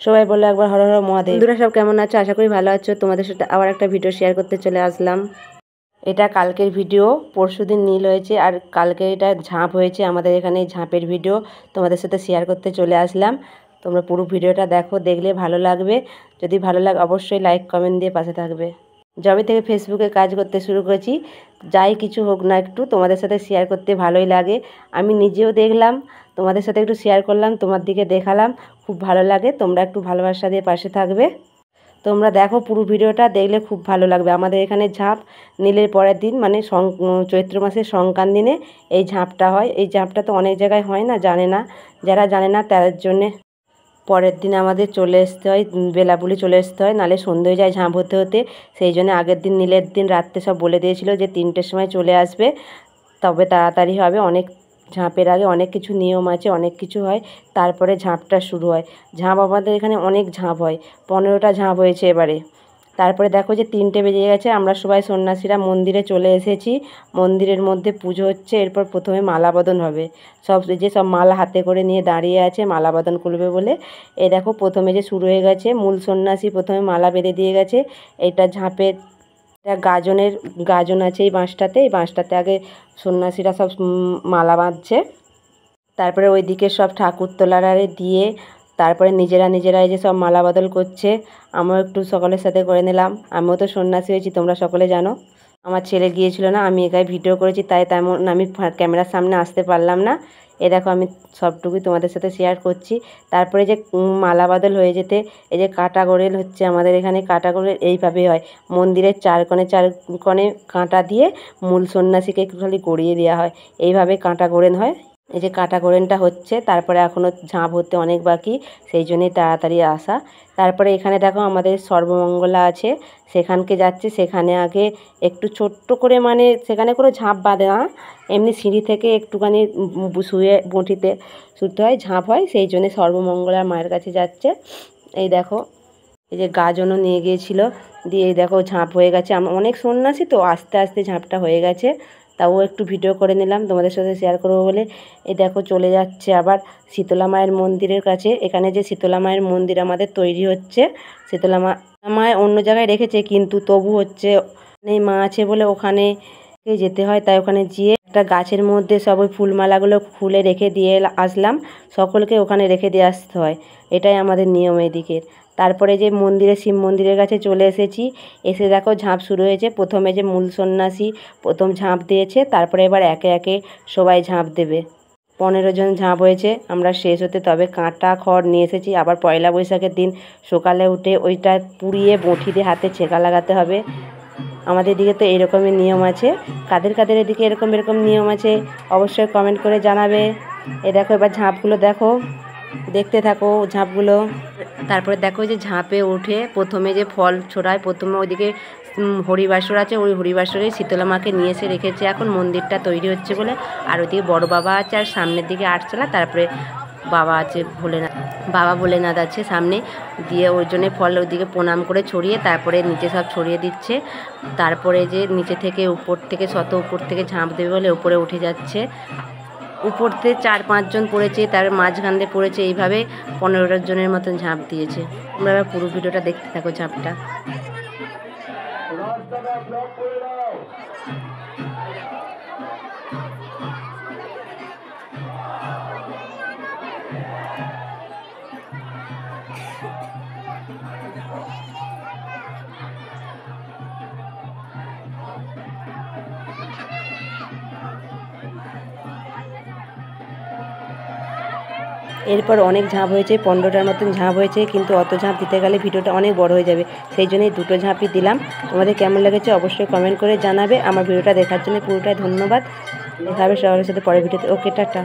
সবাই বললো একবার হর হর মহাদেব। বন্ধুরা সব কেমন আছো? আশা করি ভালো আছো। তোমাদের সাথে আবার একটা ভিডিও শেয়ার করতে চলে আসলাম। এটা কালকের ভিডিও, পরশুদিন নীল হয়েছে আর কালকে এটা ঝাঁপ হয়েছে। আমাদের এখানে ঝাঁপের ভিডিও তোমাদের সাথে শেয়ার করতে চলে আসলাম। তোমরা পুরো ভিডিওটা দেখো, দেখলে ভালো লাগবে। যদি ভালো লাগে অবশ্যই লাইক কমেন্ট দিয়ে পাশে থাকবে। যবে থেকে ফেসবুকে কাজ করতে শুরু করেছি, যাই কিছু হোক না একটু তোমাদের সাথে শেয়ার করতে ভালোই লাগে। আমি নিজেও দেখলাম, তোমাদের সাথে একটু শেয়ার করলাম, তোমার দিকে দেখালাম, খুব ভালো লাগে। তোমরা একটু ভালোবাসা দিয়ে পাশে থাকবে। তোমরা দেখো পুরো ভিডিওটা, দেখলে খুব ভালো লাগবে। আমাদের এখানে ঝাঁপ নীলের পরের দিন মানে চৈত্র মাসের সংক্রান্তি দিনে এই ঝাঁপটা হয়। এই ঝাঁপটা তো অনেক জায়গায় হয় না, জানে না। যারা জানে না তাদের জন্যে পরের দিন আমাদের চলে আসতে হয়, বেলাপুলি চলে আসতে হয়, নাহলে সন্ধে হয়ে যায় ঝাঁপ হতে হতে। সেই জন্য আগের দিন নীলের দিন রাত্রে সব বলে দিয়েছিল যে 3টের সময় চলে আসবে, তবে তাড়াতাড়ি হবে। অনেক ঝাঁপের আগে অনেক কিছু নিয়ম আছে, অনেক কিছু হয়, তারপরে ঝাঁপটা শুরু হয়। ঝাঁপ আমাদের এখানে অনেক ঝাঁপ হয়, 15টা ঝাঁপ হয়েছে এবারে। তারপরে দেখো যে 3টে বেজে গেছে, আমরা সবাই সন্ন্যাসীরা মন্দিরে চলে এসেছি। মন্দিরের মধ্যে পুজো হচ্ছে। এরপর প্রথমে মালা বদল হবে। সব মালা হাতে করে নিয়ে দাঁড়িয়ে আছে মালা বদল করবে বলে। এই দেখো প্রথমে যে শুরু হয়ে গেছে, মূল সন্ন্যাসী প্রথমে মালা বেঁধে দিয়ে গেছে। এটা ঝাঁপের গাজন আছে এই বাঁশটাতে। এই বাঁশটাতে আগে সন্ন্যাসীরা সব মালা বাঁধছে। তারপরে ওইদিকে সব ঠাকুর তোলারে দিয়ে তারপরে নিজেরা এই যে সব মালা বদল করছে। আমিও একটু সকলের সাথে করে নিলাম। আমিও তো সন্ন্যাসী হয়েছি, তোমরা সকলে জানো। আমার ছেলে গিয়েছিল না, আমি একাই ভিডিও করেছি, তাই তেমন আমি ক্যামেরার সামনে আসতে পারলাম না। এ দেখো আমি সবটুকুই তোমাদের সাথে শেয়ার করছি। তারপরে যে মালা বদল হয়ে যেতে এই যে কাঁটা গোড়েল হচ্ছে। আমাদের এখানে কাঁটা গোড়েল এইভাবে হয়, মন্দিরের চার কোণে কাঁটা দিয়ে মূল সন্ন্যাসীকে একটু খালি গড়িয়ে দেওয়া হয়। এইভাবে কাঁটা গোড়েন হয়। এই যে কাঁটা গোড়েনটা হচ্ছে, তারপরে এখনও ঝাঁপ হতে অনেক বাকি, সেই জন্যই তাড়াতাড়ি আসা। তারপরে এখানে দেখো আমাদের সর্বমঙ্গলা আছে, সেখানকে যাচ্ছে। সেখানে আগে একটু ছোট্ট করে মানে সেখানে কোনো ঝাঁপ বাঁধে না, এমনি সিঁড়ি থেকে একটুখানি শুয়ে বঁটিতে শুতে হয়, ঝাঁপ হয়। সেই জন্যে সর্বমঙ্গলার মায়ের কাছে যাচ্ছে। এই দেখো এই যে গাজনও নিয়ে গিয়েছিল, দিয়ে এই দেখো ঝাঁপ হয়ে গেছে। অনেক সন্ন্যাসী তো আস্তে আস্তে ঝাঁপটা হয়ে গেছে, তাও একটু ভিডিও করে নিলাম তোমাদের সাথে শেয়ার করবো বলে। এই দেখো চলে যাচ্ছে আবার শীতলা মায়ের মন্দিরের কাছে। এখানে যে শীতলা মায়ের মন্দির আমাদের তৈরি হচ্ছে, শীতলা মায়ের অন্য জায়গায় রেখেছে, কিন্তু তবু হচ্ছে এই মা আছে বলে ওখানে যেতে হয়। তাই ওখানে গিয়ে একটা গাছের মধ্যে সব ওই ফুলমালাগুলো খুলে রেখে দিয়ে আসলাম। সকলকে ওখানে রেখে দিয়ে আসতে হয়, এটাই আমাদের নিয়ম এদিকের। তারপরে যে শিব মন্দিরের কাছে চলে এসেছি। এসে দেখো ঝাঁপ শুরু হয়েছে। প্রথমে যে মূল সন্ন্যাসী প্রথম ঝাঁপ দিয়েছে, তারপরে এবার একে একে সবাই ঝাঁপ দেবে। 15 জন ঝাঁপ হয়েছে। আমরা শেষ হতে তবে কাঁটা খড় নিয়ে এসেছি। আবার পয়লা বৈশাখের দিন সকালে উঠে ওইটা পুড়িয়ে বঁটি দিয়ে হাতে ছেঁকা লাগাতে হবে। আমাদের এদিকে তো এরকমই নিয়ম আছে। কাদের কাদের এদিকে এরকম নিয়ম আছে অবশ্যই কমেন্ট করে জানাবে। এই দেখো এবার ঝাঁপগুলো দেখো, দেখতে থাকো ঝাঁপগুলো। তারপরে দেখো যে ঝাঁপে উঠে প্রথমে যে ফল ছোড়ায়, প্রথমে ওইদিকে হরিবাসর আছে, ওই হরিবাসরে শীতলা মাকে নিয়ে এসে রেখেছে এখন মন্দিরটা তৈরি হচ্ছে বলে। আর ওইদিকে বড় বাবা আছে, আর সামনের দিকে আটচালা, তারপরে বাবা আছে বাবা ভোলেনাথ আছে সামনে। দিয়ে ওই জন্যে ফল ওইদিকে প্রণাম করে ছড়িয়ে তারপরে নিচে সব ছড়িয়ে দিচ্ছে। তারপরে যে নিচে থেকে উপর থেকে ঝাঁপ দেবে বলে উপরে উঠে যাচ্ছে। উপর থেকে 4-5 জন পড়েছে, তার মাঝখান দিয়ে পড়েছে। এইভাবে 15 জনের মতন ঝাঁপ দিয়েছে। তোমরা এবার পুরো ভিডিওটা দেখতে থাকো ঝাঁপটা। এরপর অনেক ঝাঁপ হয়েছে, 15টার মতন ঝাঁপ হয়েছে, কিন্তু অত ঝাঁপ দিতে গেলে ভিডিওটা অনেক বড় হয়ে যাবে, সেই জন্যই 2টো ঝাঁপই দিলাম। তোমাদের কেমন লেগেছে অবশ্যই কমেন্ট করে জানাবে। আমার ভিডিওটা দেখার জন্য পুরোটাই ধন্যবাদ। দেখা হবে সবার সাথে পরের ভিডিওতে। ওকে, টাটা।